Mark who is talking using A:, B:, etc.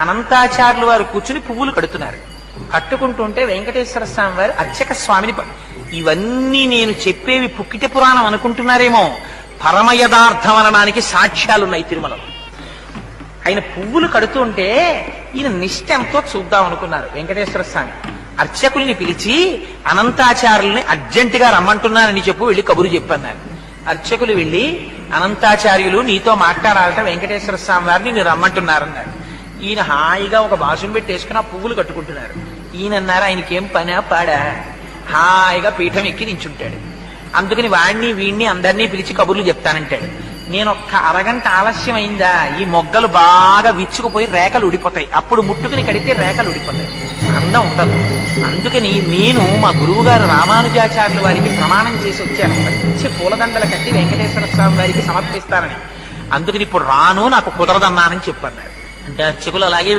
A: అనంతాచార్యులు వారు కూర్చుని పువ్వులు కడుతున్నారు. కట్టుకుంటుంటే వెంకటేశ్వర స్వామి వారు అర్చక స్వామిని ఇవన్నీ నేను చెప్పేవి పుక్కిట పురాణం అనుకుంటున్నారేమో, పరమ యథార్థం అనడానికి సాక్ష్యాలున్నాయి తిరుమలలో. ఆయన పువ్వులు కడుతుంటే ఈయన నిష్ఠ ఎంతో చూద్దాం అనుకున్నారు వెంకటేశ్వర స్వామి. అర్చకుల్ని పిలిచి అనంతాచార్యుల్ని అర్జెంటుగా రమ్మంటున్నానని చెప్పు, వెళ్ళి కబురు చెప్పన్నారు. అర్చకులు వెళ్ళి అనంతాచార్యులు నీతో మాట్లాడాలట వెంకటేశ్వర స్వామి వారిని నేను రమ్మంటున్నారన్నారు. ఈయన హాయిగా ఒక బాసుని పెట్టేసుకుని ఆ పువ్వులు కట్టుకుంటున్నారు. ఈయన అన్నారు ఆయనకేం పనా పాడా, హాయిగా పీఠం ఎక్కి నించుంటాడు. అందుకని వాడిని వీడిని అందరినీ పిలిచి కబుర్లు చెప్తానంటాడు. నేను ఒక్క అరగంట ఆలస్యం అయిందా ఈ మొగ్గలు బాగా విచ్చుకుపోయి రేఖలు ఉడిపోతాయి, అప్పుడు ముట్టుకుని కడితే రేఖలు ఉడిపోతాయి, అందం ఉండదు. అందుకని నేను మా గురువు గారు రామానుజాచార్యుల వారికి ప్రమాణం చేసి వచ్చాను, మంచి పూలదండలు కట్టి వెంకటేశ్వర స్వామి వారికి సమర్పిస్తానని. అందుకని ఇప్పుడు రాను, నాకు కుదరదన్నానని చెప్పన్నారు. అంటే అర్చకులు అలాగే